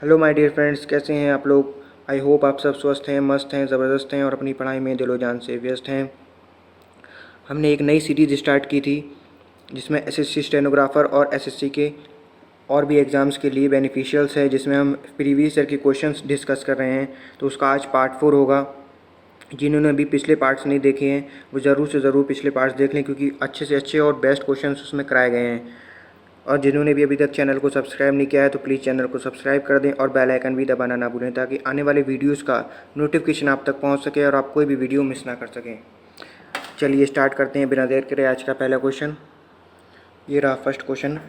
Hello my dear friends, कैसे हैं आप लोग। आई होप आप सब स्वस्थ हैं, मस्त हैं, ज़बरदस्त हैं और अपनी पढ़ाई में दिलो जान से व्यस्त हैं। हमने एक नई सीरीज़ स्टार्ट की थी जिसमें एसएससी स्टेनोग्राफ़र और एसएससी के और भी एग्ज़ाम्स के लिए बेनिफिशियल्स है, जिसमें हम प्रीवियस ईयर के क्वेश्चंस डिस्कस कर रहे हैं। तो उसका आज पार्ट 4 होगा। जिन्होंने अभी पिछले पार्ट्स नहीं देखे हैं वो ज़रूर से ज़रूर पिछले पार्ट्स देख लें, क्योंकि अच्छे से अच्छे और बेस्ट क्वेश्चंस उसमें कराए गए हैं। और जिन्होंने भी अभी तक चैनल को सब्सक्राइब नहीं किया है तो प्लीज़ चैनल को सब्सक्राइब कर दें और बेल आइकन भी दबाना ना भूलें, ताकि आने वाले वीडियोस का नोटिफिकेशन आप तक पहुंच सके और आप कोई भी वीडियो मिस ना कर सकें। चलिए स्टार्ट करते हैं बिना देर करे आज का पहला क्वेश्चन। ये रहा फर्स्ट क्वेश्चन,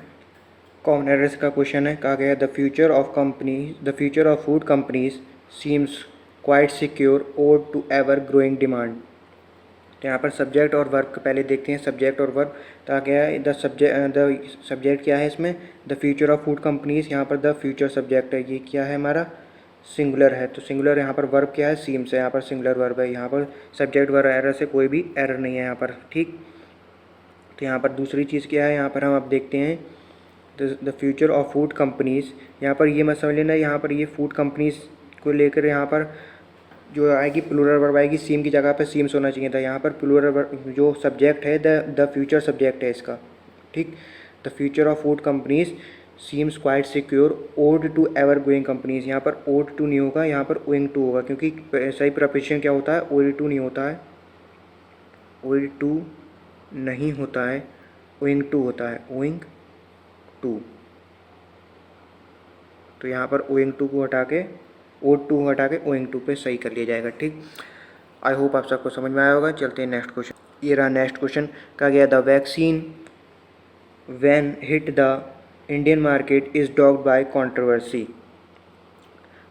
कॉमन एरर्स का क्वेश्चन है। कहा गया the future of food companies seems quite secure owed to ever growing demand. तो यहाँ पर सब्जेक्ट और वर्ब पहले देखते हैं। सब्जेक्ट और वर्ब कहा गया है द सब्जेक्ट क्या है इसमें, the future of food companies. यहाँ पर द फ्यूचर सब्जेक्ट है, ये क्या है हमारा सिंगुलर है, तो सिंगुलर। यहाँ पर वर्ब क्या है, सीम्स है, यहाँ पर सिंगुलर वर्ब है। यहाँ पर सब्जेक्ट वर्ब एरर से कोई भी एरर नहीं है यहाँ पर, ठीक। तो यहाँ पर दूसरी चीज़ क्या है, यहाँ पर हम अब देखते हैं the future of food companies. यहाँ पर ये मत समझ लेना, यहाँ पर ये फूड कंपनीज को लेकर यहाँ पर जो आएगी प्लूरल वर्ब आएगी, सीम की जगह पे सीम्स होना चाहिए था। यहाँ पर प्लूरल वर्ब जो सब्जेक्ट है द फ्यूचर सब्जेक्ट है इसका, ठीक। The future of food companies seems quite secure owed to ever going companies. यहाँ पर ओड टू नहीं होगा, यहाँ पर ओइंग टू होगा, क्योंकि सही प्रपोजिशन क्या होता है, ओड टू नहीं होता है, ओड टू नहीं होता है, ओइंग टू होता है, ओइंग टू। तो यहाँ पर ओइंग टू को हटा के ओड टू हटा के ओइंग टू पे सही कर लिया जाएगा, ठीक। आई होप आप सबको समझ में आया होगा। चलते हैं नेक्स्ट क्वेश्चन। ये रहा नेक्स्ट क्वेश्चन। कहा गया the vaccine when hit the Indian market is dogged by controversy.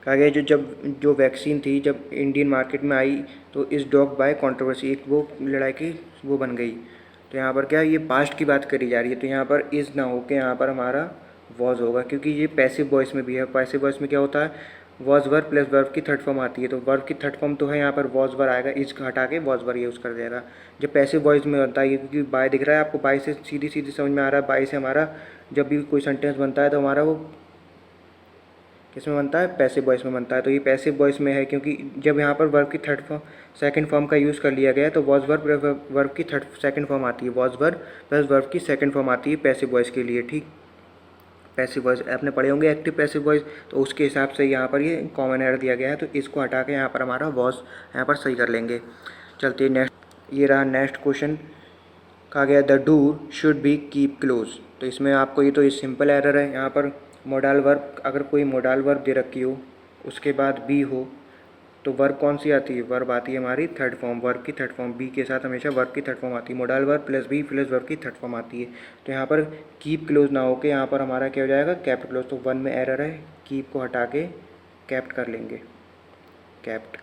कहा गया जो वैक्सीन थी जब इंडियन मार्केट में आई तो इज़ डॉग्ड बाय कंट्रोवर्सी, एक वो लड़ाई की वो बन गई। तो यहाँ पर क्या ये पास्ट की बात करी जा रही है, तो यहाँ पर इज़ ना होके यहाँ पर हमारा वॉज होगा, क्योंकि ये पैसिव वॉइस में भी है। पैसिव वॉइस में क्या होता है, वॉज वर्ब प्लस वर्ब की थर्ड फॉर्म आती है, तो वर्ब की थर्ड फॉर्म तो है, यहाँ पर वॉज वर्ब आएगा, इज हटा के वॉज वर्ब यूज़ कर देगा। जब पैसिव वॉइस में होता है, क्योंकि बाय दिख रहा है आपको, बाय से सीधी सीधी समझ में आ रहा है, बाय से हमारा जब भी कोई सेंटेंस बनता है तो हमारा वो किस में बनता है, पैसिव वॉइस में बनता है। तो ये पैसिव वॉइस में है, क्योंकि जब यहाँ पर वर्ब की थर्ड फॉर्म सेकंड फॉर्म का यूज़ कर लिया गया है तो वॉज वर्ब की सेकंड फॉर्म आती है, वॉज वर्ब प्लस वर्ब की सेकंड फॉर्म आती है पैसिव वॉइस के लिए, ठीक। पैसिव वॉइस आपने पढ़े होंगे एक्टिव पैसिव वॉइस, तो उसके हिसाब से यहाँ पर ये कॉमन एरर दिया गया है, तो इसको हटा के यहाँ पर हमारा वॉज यहाँ पर सही कर लेंगे। चलते हैं नेक्स्ट। ये रहा नेक्स्ट क्वेश्चन। कहा गया the door should be keep close. तो इसमें आपको ये तो सिंपल एरर है। यहाँ पर मोडाल वर्ब, अगर कोई मोडाल वर्ब दे रखी हो उसके बाद बी हो तो वर्ब कौन सी आती है, वर्ब आती है हमारी थर्ड फॉर्म, वर्ब की थर्ड फॉर्म। बी के साथ हमेशा वर्ब की थर्ड फॉर्म आती है, modal verb plus be plus verb की थर्ड फॉर्म आती है। तो यहाँ पर कीप क्लोज ना होके यहाँ पर हमारा क्या हो जाएगा, कैप्ट क्लोज। तो वन में एरर है, कीप को हटा के कैप्ट कर लेंगे, कैप्ट,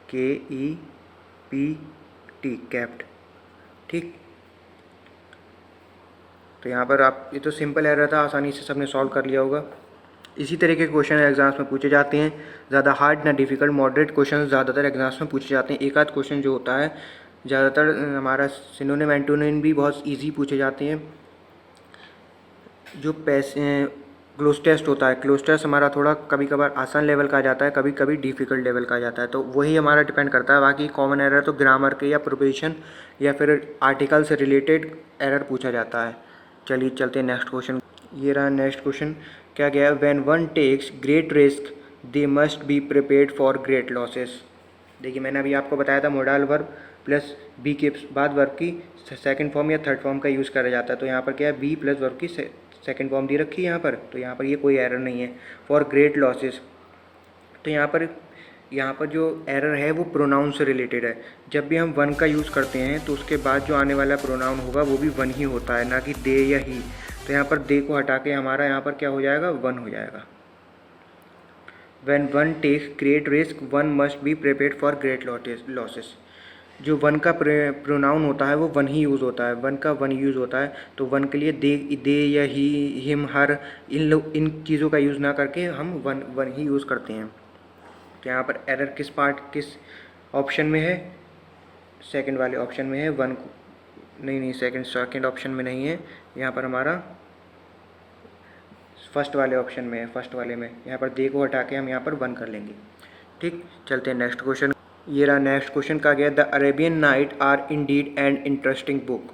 KEPT, कैप्ट, ठीक। तो यहाँ पर आप ये तो सिंपल एरर था, आसानी से सबने सॉल्व कर लिया होगा। इसी तरह के क्वेश्चन एग्जाम्स में पूछे जाते हैं, ज़्यादा हार्ड ना डिफ़िकल्ट, मॉडरेट क्वेश्चन ज़्यादातर एग्जाम्स में पूछे जाते हैं। एक आध क्वेश्चन जो होता है ज़्यादातर हमारा सिनोनिम एंटोनिम भी बहुत इजी पूछे जाते हैं। जो क्लोज टेस्ट होता है, क्लोज टेस्ट हमारा थोड़ा कभी कभार आसान लेवल का आ जाता है, कभी कभी डिफ़िकल्ट लेवल का आ जाता है, तो वही हमारा डिपेंड करता है। बाकी कॉमन एरर तो ग्रामर के या प्रोपोजिशन या फिर आर्टिकल से रिलेटेड एरर पूछा जाता है। चलिए चलते हैं नेक्स्ट क्वेश्चन। ये रहा नेक्स्ट क्वेश्चन। क्या गया, when one takes great risk they must be prepared for great losses. देखिए मैंने अभी आपको बताया था मोडाल वर्ब प्लस बी के बाद वर्ब की सेकंड फॉर्म या थर्ड फॉर्म का यूज़ करा जाता है। तो यहाँ पर क्या है, बी प्लस वर्ब की सेकंड फॉर्म दी रखी है यहाँ पर, तो यहाँ पर ये कोई एरर नहीं है। फॉर ग्रेट लॉसेस, तो यहाँ पर जो एरर है वो प्रोनाउन से रिलेटेड है। जब भी हम वन का यूज़ करते हैं तो उसके बाद जो आने वाला प्रोनाउन होगा वो भी वन ही होता है, ना कि दे या ही। तो यहाँ पर दे को हटा के हमारा यहाँ पर क्या हो जाएगा, वन हो जाएगा। When one takes great risk, one must be prepared for great losses। जो वन का प्रोनाउन होता है वो वन ही यूज़ होता है, वन का वन यूज़ होता है। तो वन के लिए दे या ही, हिम, हर, इन चीज़ों का यूज़ ना करके हम वन ही यूज़ करते हैं। तो यहाँ पर एरर किस ऑप्शन में है, सेकंड वाले ऑप्शन में है। वन नहीं सेकंड ऑप्शन में नहीं है, यहाँ पर हमारा फर्स्ट वाले ऑप्शन में है, फर्स्ट वाले में। यहाँ पर दे को हटा के हम यहाँ पर 1 कर लेंगे। ठीक, चलते हैं नेक्स्ट क्वेश्चन। ये रहा नेक्स्ट क्वेश्चन का गया, the Arabian night are indeed and interesting book.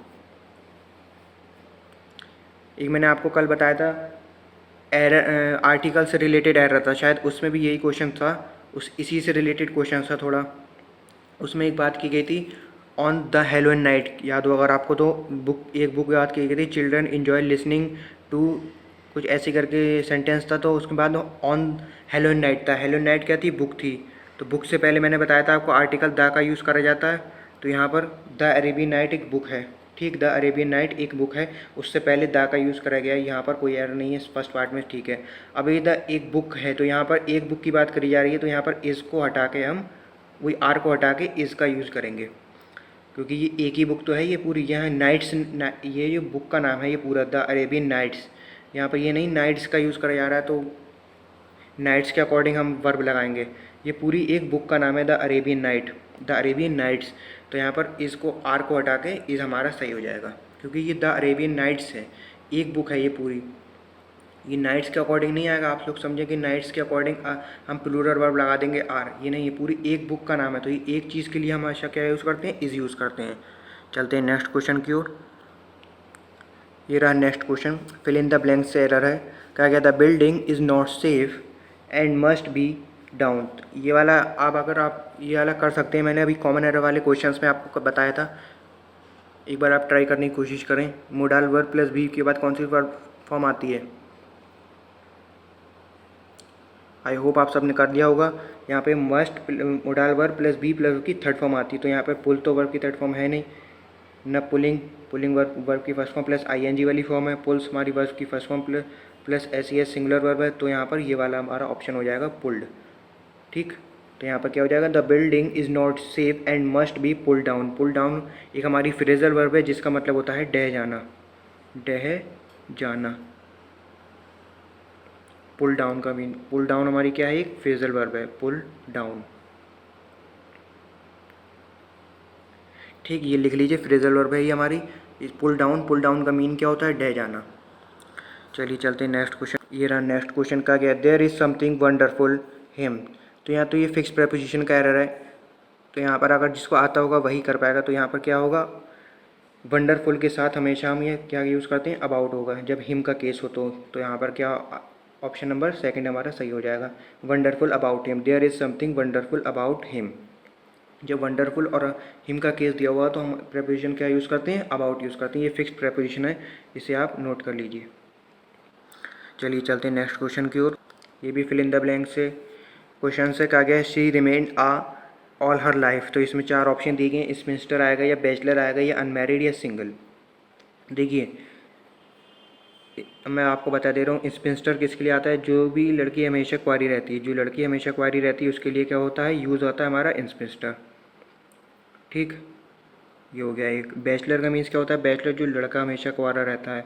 एक मैंने आपको कल बताया था एरर, आर्टिकल से रिलेटेड एरर था, शायद उसमें भी यही क्वेश्चन था, इसी से रिलेटेड क्वेश्चन था थोड़ा। उसमें एक बात की गई थी ऑन द हेलोइन नाइट, याद हो अगर आपको तो एक बुक याद की गई थी, चिल्ड्रन इन्जॉय लिसनिंग टू, कुछ ऐसे करके सेंटेंस था। तो उसके बाद ऑन हेलोइन नाइट था। हेलोइन नाइट क्या थी? बुक थी। तो बुक से पहले मैंने बताया था आपको आर्टिकल द का यूज़ करा जाता है। तो यहाँ पर द अरेबियन नाइट एक बुक है। ठीक, द अरेबियन नाइट एक बुक है, उससे पहले द का यूज़ करा गया है। यहाँ पर कोई एरर नहीं है फर्स्ट पार्ट में, ठीक है। अब ये द एक बुक है, तो यहाँ पर एक बुक की बात करी जा रही है, तो यहाँ पर इस को हटा के हम वही आर को हटा के इस का यूज़ करेंगे, क्योंकि ये एक ही बुक तो है ये पूरी। यहाँ नाइट्स, ये जो बुक का नाम है ये पूरा द अरेबियन नाइट्स, यहाँ पर ये नहीं नाइट्स का यूज़ करा जा रहा है, तो नाइट्स के अकॉर्डिंग हम वर्ब लगाएंगे। ये पूरी एक बुक का नाम है the Arabian night, the Arabian nights. तो यहाँ पर इसको आर को हटा के इस हमारा सही हो जाएगा, क्योंकि ये द अरेबियन नाइट्स है, एक बुक है ये पूरी। ये नाइट्स के अकॉर्डिंग नहीं आएगा, आप लोग समझें कि नाइट्स के अकॉर्डिंग हम प्लूरल वर्ब लगा देंगे आर, ये नहीं, ये पूरी एक बुक का नाम है। तो ये एक चीज़ के लिए हम हमेशा क्या यूज़ करते हैं? इज़ यूज़ करते हैं। चलते हैं नेक्स्ट क्वेश्चन की ओर। ये रहा next question, fill in the blank से एरर है। कहा गया the building is not safe and must be down. ये वाला अगर आप ये वाला कर सकते हैं, मैंने अभी कॉमन एरर वाले क्वेश्चंस में आपको बताया था, एक बार आप ट्राई करने की कोशिश करें। मोडाल वर्ब प्लस बी के बाद कौन सी वर्ब फॉर्म आती है? आई होप आप सबने कर दिया होगा। यहाँ पे must modal verb plus be plus की थर्ड फॉर्म आती है। तो यहाँ पे पुल तो वर्ब की थर्ड फॉर्म है नहीं, न पुलिंग वर्ब की फर्स्ट फॉर्म प्लस आईएनजी वाली फॉर्म है, पुल्स हमारी वर्ब की first form plus SES singular verb है। तो यहाँ पर ये वाला हमारा ऑप्शन हो जाएगा पुल्ड। ठीक, तो यहाँ पर क्या हो जाएगा? The building is not safe and must be pull down. Pull down एक हमारी फ्रेजल वर्ब है, जिसका मतलब होता है डह जाना, डह जाना। पुल डाउन का मीन, पुल डाउन हमारी क्या है? एक फ्रेजल वर्ब है, पुल डाउन। ठीक, ये लिख लीजिए, फ्रेजल वर्ब है ये हमारी। इस पुल डाउन का मीन क्या होता है? डह जाना। चलिए चलते हैं नेक्स्ट क्वेश्चन। ये रहा नेक्स्ट क्वेश्चन का गया, there is something wonderful him. तो यहाँ तो ये फिक्स प्रेपोजिशन का एरर है, तो यहाँ पर अगर जिसको आता होगा वही कर पाएगा। तो यहाँ पर क्या होगा? वंडरफुल के साथ हमेशा हम ये क्या यूज़ करते हैं? अबाउट होगा, जब हिम का केस हो तो यहाँ पर क्या ऑप्शन नंबर सेकंड हमारा सही हो जाएगा, wonderful about him. There is something wonderful about him. जब वंडरफुल और हिम का केस दिया हुआ तो हम प्रेपोजिशन क्या यूज़ करते हैं? अबाउट यूज़ करते हैं। ये फिक्स्ड प्रेपोजिशन है, इसे आप नोट कर लीजिए। चलिए चलते हैं नेक्स्ट क्वेश्चन की ओर। ये भी फिल इन द ब्लैंक से क्वेश्चन से कहा गया है, she remained all her life. तो इसमें 4 ऑप्शन दिए गए, स्पिंस्टर आएगा या बैचलर आएगा या अनमैरिड या सिंगल। देखिए मैं आपको बता दे रहा हूँ, स्पिंस्टर किसके लिए आता है? जो भी लड़की हमेशा कुंवारी रहती है, जो लड़की हमेशा कुंवारी रहती है उसके लिए क्या होता है? यूज़ होता है हमारा स्पिंस्टर। ठीक, ये हो गया एक। बैचलर का मीन्स क्या होता है? बैचलर जो लड़का हमेशा कुंवारा रहता है,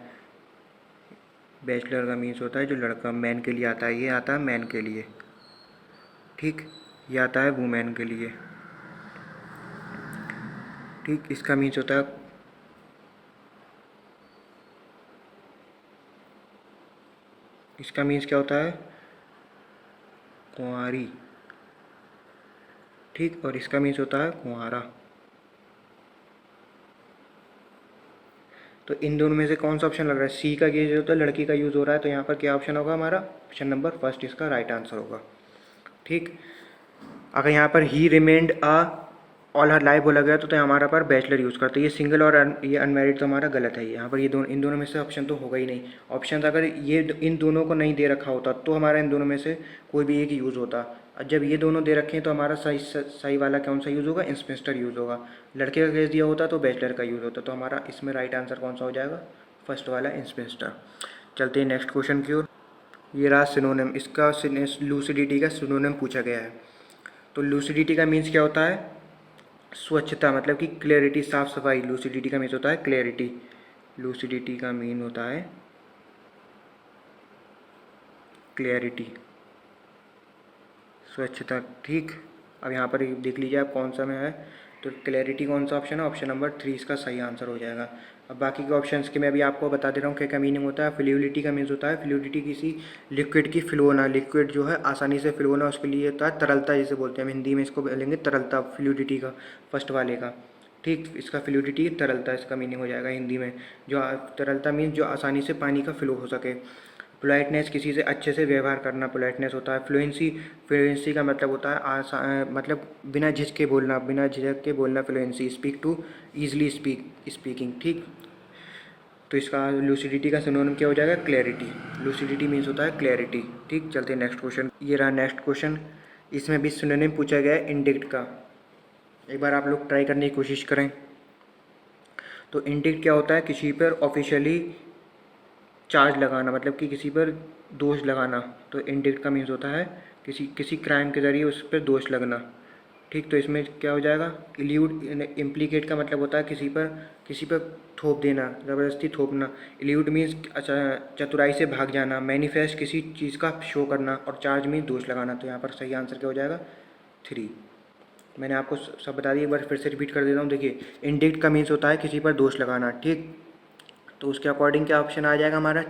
बैचलर का मीन्स होता है जो लड़का, मैन के लिए आता है, ये आता है मैन के लिए। ठीक, ये आता है वुमेन के लिए। ठीक, इसका मीन्स होता है, इसका मीन्स क्या होता है? कुंवारी। ठीक, और इसका मीन्स होता है कुंवारा। तो इन दोनों में से कौन सा ऑप्शन लग रहा है? सी का ये जो होता है लड़की का यूज़ हो रहा है, तो यहाँ पर क्या ऑप्शन होगा हमारा? ऑप्शन नंबर फर्स्ट इसका राइट आंसर होगा। ठीक, अगर यहाँ पर ही रिमेंड ऑल हर लाइफ बोला गया तो हमारा पर बैचलर यूज़ करते हैं। ये सिंगल और ये अनमैरिड तो हमारा गलत है। यहाँ पर ये इन दोनों में से ऑप्शन तो होगा ही नहीं। ऑप्शन अगर ये इन दोनों को नहीं दे रखा होता तो हमारा इन दोनों में से कोई भी एक यूज़ होता। और जब ये दोनों दे रखे हैं तो हमारा सही वाला कौन सा यूज़ होगा? इंस्पेक्टर यूज़ होगा। लड़के का केस दिया होता तो बैचलर का यूज़ होता। तो हमारा इसमें राइट आंसर कौन सा हो जाएगा? फर्स्ट वाला, इंस्पेक्टर। चलते हैं नेक्स्ट क्वेश्चन की ओर। ये रहा सिनोनिम, इसका लूसिडिटी का सिनोनिम पूछा गया है। तो लूसिडिटी का मीन्स क्या होता है? स्वच्छता, मतलब कि क्लैरिटी, साफ सफाई। लूसिडिटी का मीन्स होता है क्लैरिटी। लूसिडिटी का मीन होता है क्लैरिटी, स्वच्छता। ठीक, अब यहाँ पर देख लीजिए आप कौन सा में है। तो क्लैरिटी कौन सा ऑप्शन है? ऑप्शन नंबर 3 इसका सही आंसर हो जाएगा। अब बाकी के ऑप्शंस के मैं अभी आपको बता दे रहा हूँ क्या क्या मीनिंग होता है। फ्लूइडिटी का मीन्स होता है फ्लूइडिटी किसी लिक्विड की फ्लो होना, लिक्विड जो है आसानी से फ्लो होना, उसके लिए होता है तरलता, जिसे बोलते हैं हम हिंदी में इसको बोलेंगे तरलता, फ्लूइडिटी का फर्स्ट वाले का। ठीक, इसका फ्लूइडिटी तरलता इसका मीनिंग हो जाएगा हिंदी में। जो तरलता मीन्स जो आसानी से पानी का फ्लो हो सके। पोलाइटनेस किसी से अच्छे से व्यवहार करना पोलाइटनेस होता है। फ्लुएंसी, फ्लुएंसी का मतलब होता है मतलब बिना झिझके बोलना, बिना झिझक के बोलना fluency. Speak to easily speaking. ठीक, तो इसका लूसिडिटी का सिनोनिम क्या हो जाएगा? क्लैरिटी। लूसिडिटी मीन्स होता है क्लैरिटी। ठीक, चलते हैं नेक्स्ट क्वेश्चन। ये रहा नेक्स्ट क्वेश्चन। इसमें भी सिनोनिम पूछा गया है इंडिक्ट का। एक बार आप लोग ट्राई करने की कोशिश करें। तो इंडिक्ट क्या होता है? किसी पर ऑफिशियली चार्ज लगाना, मतलब कि किसी पर दोष लगाना। तो इंडिक्ट का मीन्स होता है किसी क्राइम के ज़रिए उस पर दोष लगना। ठीक, तो इसमें क्या हो जाएगा? इल्यूड। इम्प्लीकेट का मतलब होता है किसी पर थोप देना, ज़बरदस्ती थोपना। इल्यूड मीन्स चतुराई से भाग जाना। मैनिफेस्ट किसी चीज़ का शो करना। और चार्ज मीन्स दोष लगाना। तो यहाँ पर सही आंसर क्या हो जाएगा? 3। मैंने आपको सब बता दिया, एक बार फिर से रिपीट कर देता हूँ। देखिए, इंडिक्ट का मीन्स होता है किसी पर दोष लगाना। ठीक, तो उसके अकॉर्डिंग क्या ऑप्शन आ जाएगा हमारा?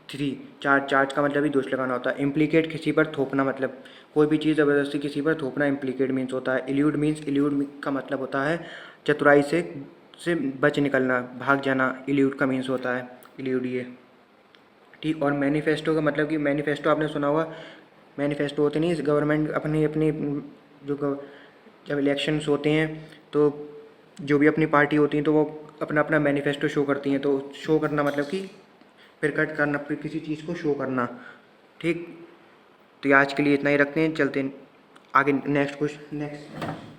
3। चार्ज का मतलब ही दोष लगाना होता है। इम्प्लीकेट किसी पर थोपना, मतलब कोई भी चीज़ ज़बरदस्ती किसी पर थोपना इम्प्लीकेट मीन्स होता है। इल्यूड का मतलब होता है चतुराई से बच निकलना, भाग जाना। इल्यूड का मीन्स होता है इल्यूड ये। ठीक, और मैनिफेस्टो का मतलब कि मैनिफेस्टो आपने सुना होगा। मैनिफेस्टो होते नहीं, गवर्नमेंट अपनी अपनी जब इलेक्शंस होते हैं तो जो भी अपनी पार्टी होती हैं तो वो अपना अपना मैनिफेस्टो शो करती हैं। तो शो करना मतलब कि प्रकट करना, फिर किसी चीज़ को शो करना। ठीक, तो आज के लिए इतना ही रखते हैं, चलते हैं आगे नेक्स्ट क्वेश्चन। नेक्स्ट